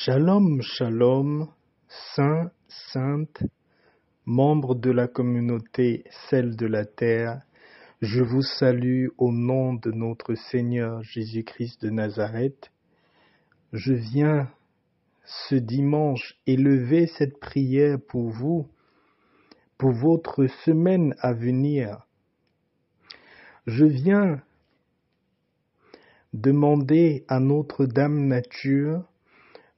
Shalom, shalom, saints, saintes, membres de la communauté Sel de la Terre, je vous salue au nom de notre Seigneur Jésus-Christ de Nazareth. Je viens ce dimanche élever cette prière pour vous, pour votre semaine à venir. Je viens demander à notre Dame Nature,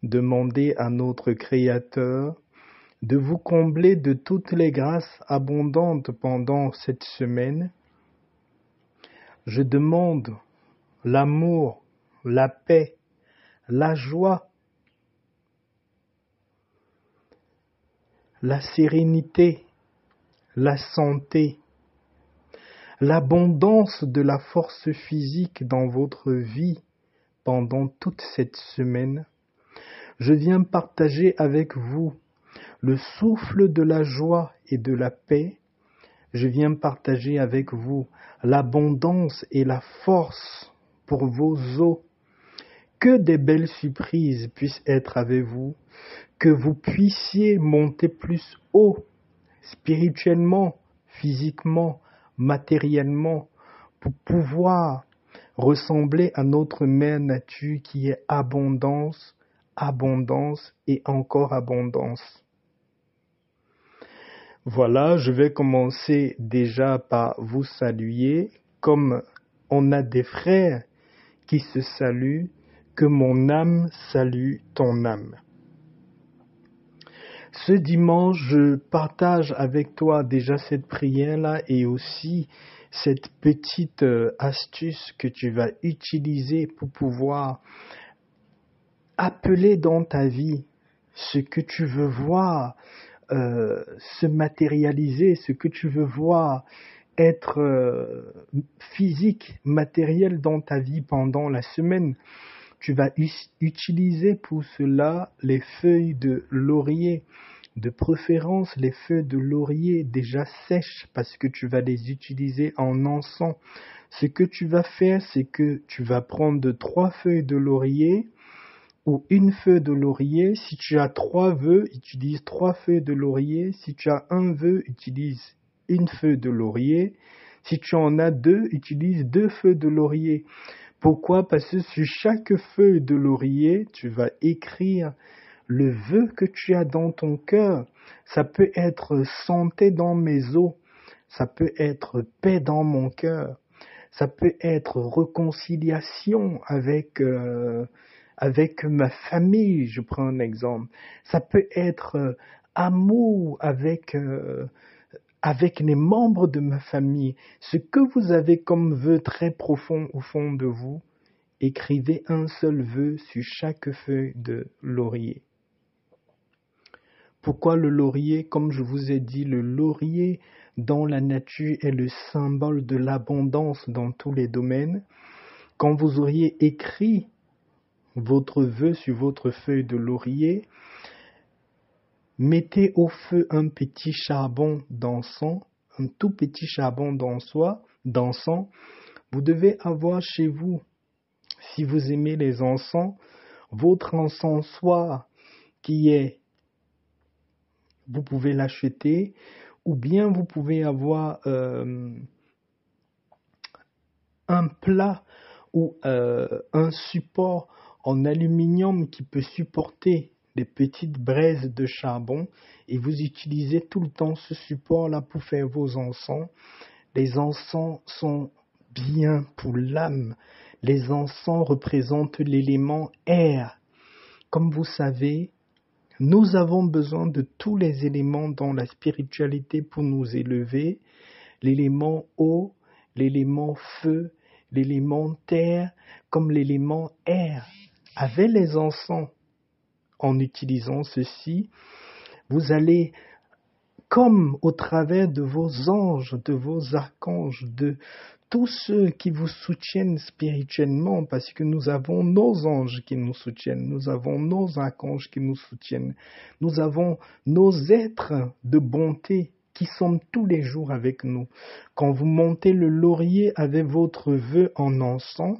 demander à notre Créateur de vous combler de toutes les grâces abondantes pendant cette semaine. Je demande l'amour, la paix, la joie, la sérénité, la santé, l'abondance de la force physique dans votre vie pendant toute cette semaine. Je viens partager avec vous le souffle de la joie et de la paix. Je viens partager avec vous l'abondance et la force pour vos os. Que des belles surprises puissent être avec vous, que vous puissiez monter plus haut, spirituellement, physiquement, matériellement, pour pouvoir ressembler à notre Mère Nature qui est abondance, abondance et encore abondance. Voilà, je vais commencer déjà par vous saluer, comme on a des frères qui se saluent, que mon âme salue ton âme. Ce dimanche, je partage avec toi déjà cette prière-là et aussi cette petite astuce que tu vas utiliser pour pouvoir appeler dans ta vie ce que tu veux voir se matérialiser, ce que tu veux voir être physique, matériel dans ta vie pendant la semaine. Tu vas utiliser pour cela les feuilles de laurier, de préférence les feuilles de laurier déjà sèches parce que tu vas les utiliser en encens. Ce que tu vas faire, c'est que tu vas prendre 3 feuilles de laurier ou une feuille de laurier. Si tu as 3 vœux, utilise 3 feuilles de laurier. Si tu as un vœu, utilise une feuille de laurier. Si tu en as 2, utilise 2 feuilles de laurier. Pourquoi? Parce que sur chaque feuille de laurier, tu vas écrire le vœu que tu as dans ton cœur. Ça peut être santé dans mes os. Ça peut être paix dans mon cœur. Ça peut être réconciliation avec ma famille, je prends un exemple. Ça peut être amour avec les membres de ma famille. Ce que vous avez comme vœu très profond au fond de vous, écrivez un seul vœu sur chaque feuille de laurier. Pourquoi le laurier? Comme je vous ai dit, le laurier dans la nature est le symbole de l'abondance dans tous les domaines. Quand vous auriez écrit votre vœu sur votre feuille de laurier, mettez au feu un petit charbon d'encens, un tout petit charbon d'encens. Vous devez avoir chez vous, si vous aimez les encens, votre encensoir qui est, vous pouvez l'acheter, ou bien vous pouvez avoir un plat ou un support en aluminium qui peut supporter des petites braises de charbon et vous utilisez tout le temps ce support-là pour faire vos encens. Les encens sont bien pour l'âme. Les encens représentent l'élément air. Comme vous savez, nous avons besoin de tous les éléments dans la spiritualité pour nous élever. L'élément eau, l'élément feu, l'élément terre, comme l'élément air. Avec les encens, en utilisant ceci, vous allez, comme au travers de vos anges, de vos archanges, de tous ceux qui vous soutiennent spirituellement, parce que nous avons nos anges qui nous soutiennent, nous avons nos archanges qui nous soutiennent, nous avons nos êtres de bonté qui sont tous les jours avec nous. Quand vous montez le laurier avec votre vœu en encens,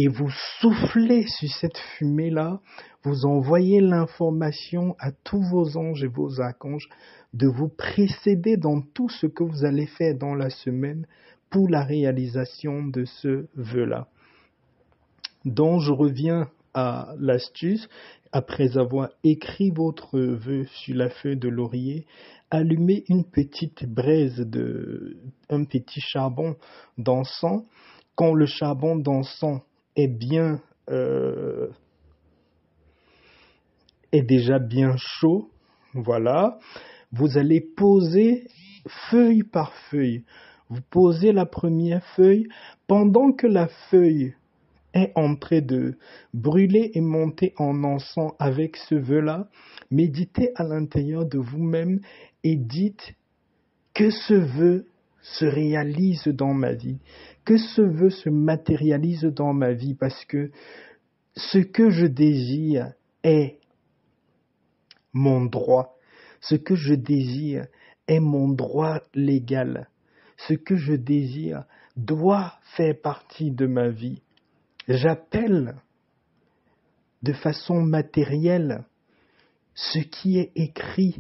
et vous soufflez sur cette fumée-là, vous envoyez l'information à tous vos anges et vos archanges de vous précéder dans tout ce que vous allez faire dans la semaine pour la réalisation de ce vœu-là. Donc je reviens à l'astuce. Après avoir écrit votre vœu sur la feuille de laurier, allumez une petite braise un petit charbon d'encens. Quand le charbon d'encens est déjà bien chaud, voilà, vous allez poser feuille par feuille. Vous posez la première feuille pendant que la feuille est en train de brûler et monter en encens avec ce vœu-là. Méditez à l'intérieur de vous-même et dites que ce vœu se réalise dans ma vie, que ce vœu se matérialise dans ma vie, parce que ce que je désire est mon droit. Ce que je désire est mon droit légal. Ce que je désire doit faire partie de ma vie. J'appelle de façon matérielle ce qui est écrit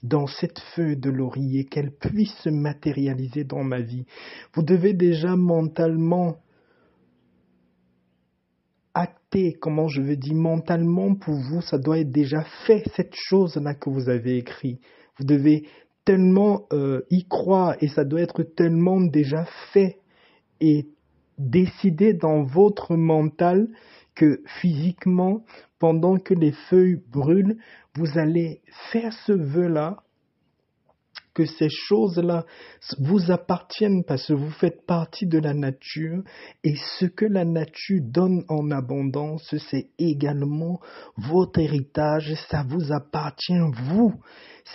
dans cette feuille de laurier, qu'elle puisse se matérialiser dans ma vie. Vous devez déjà mentalement acter, mentalement pour vous, ça doit être déjà fait, cette chose-là que vous avez écrite. Vous devez tellement y croire et ça doit être tellement déjà fait et décidé dans votre mental que physiquement, pendant que les feuilles brûlent, vous allez faire ce vœu-là, que ces choses-là vous appartiennent parce que vous faites partie de la nature et ce que la nature donne en abondance, c'est également votre héritage, ça vous appartient, vous.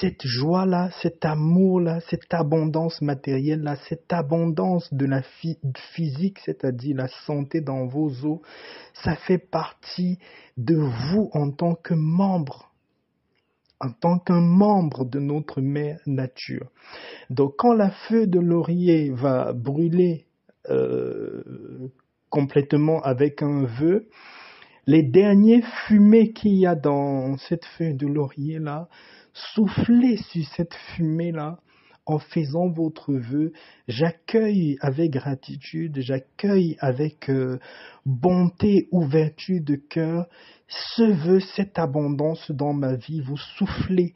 Cette joie-là, cet amour-là, cette abondance matérielle-là, cette abondance de la physique, c'est-à-dire la santé dans vos os, ça fait partie de vous en tant que membre de notre mère nature. Donc quand la feuille de laurier va brûler complètement avec un vœu, les derniers fumées qu'il y a dans cette feuille de laurier là, soufflez sur cette fumée là en faisant votre vœu. J'accueille avec gratitude, j'accueille avec bonté, ouverture de cœur ce vœu, cette abondance dans ma vie. Vous soufflez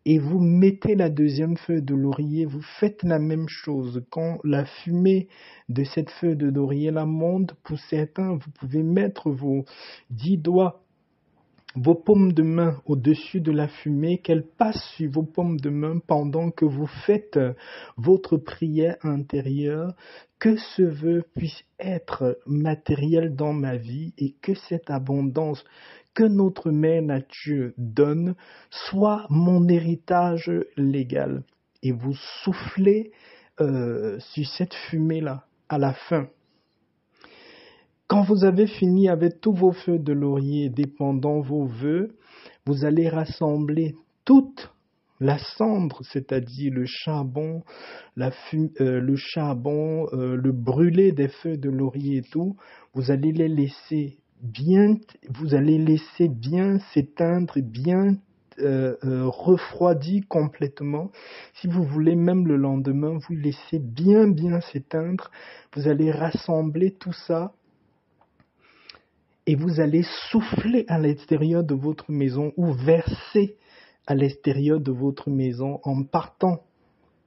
et vous mettez la deuxième feuille de laurier, vous faites la même chose. Quand la fumée de cette feuille de laurier la monte, pour certains, vous pouvez mettre vos 10 doigts, vos paumes de main au-dessus de la fumée, qu'elle passe sur vos paumes de main pendant que vous faites votre prière intérieure, que ce vœu puisse être matériel dans ma vie et que cette abondance que notre mère nature donne soit mon héritage légal. Et vous soufflez sur cette fumée-là à la fin. Quand vous avez fini avec tous vos feux de laurier dépendant vos vœux, vous allez rassembler toute la cendre, c'est-à-dire le charbon, le brûlé des feux de laurier et tout, vous allez laisser bien s'éteindre, bien refroidi complètement. Si vous voulez, même le lendemain, vous laissez bien s'éteindre. Vous allez rassembler tout ça et vous allez souffler à l'extérieur de votre maison ou verser à l'extérieur de votre maison en partant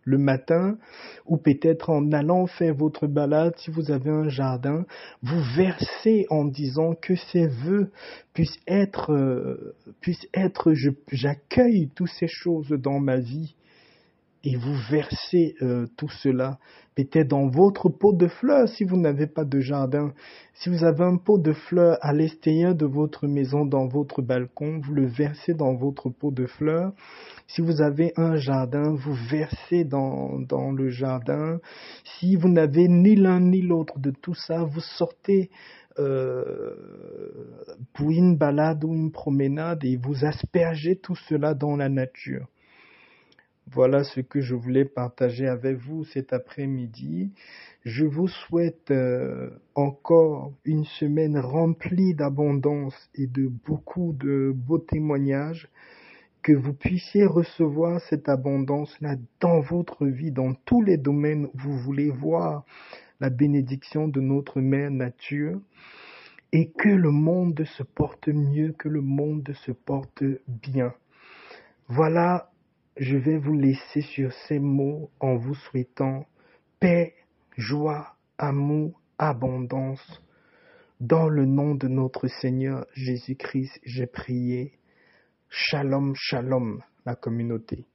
le matin ou peut-être en allant faire votre balade si vous avez un jardin. Vous versez en disant que ces vœux puissent être j'accueille toutes ces choses dans ma vie. Et vous versez tout cela, peut-être dans votre pot de fleurs si vous n'avez pas de jardin. Si vous avez un pot de fleurs à l'extérieur de votre maison, dans votre balcon, vous le versez dans votre pot de fleurs. Si vous avez un jardin, vous versez dans le jardin. Si vous n'avez ni l'un ni l'autre de tout ça, vous sortez pour une balade ou une promenade et vous aspergez tout cela dans la nature. Voilà ce que je voulais partager avec vous cet après-midi. Je vous souhaite encore une semaine remplie d'abondance et de beaucoup de beaux témoignages, que vous puissiez recevoir cette abondance-là dans votre vie, dans tous les domaines où vous voulez voir la bénédiction de notre Mère Nature, et que le monde se porte mieux, que le monde se porte bien. Voilà, je vais vous laisser sur ces mots en vous souhaitant paix, joie, amour, abondance. Dans le nom de notre Seigneur Jésus-Christ, j'ai prié. Shalom, shalom, la communauté.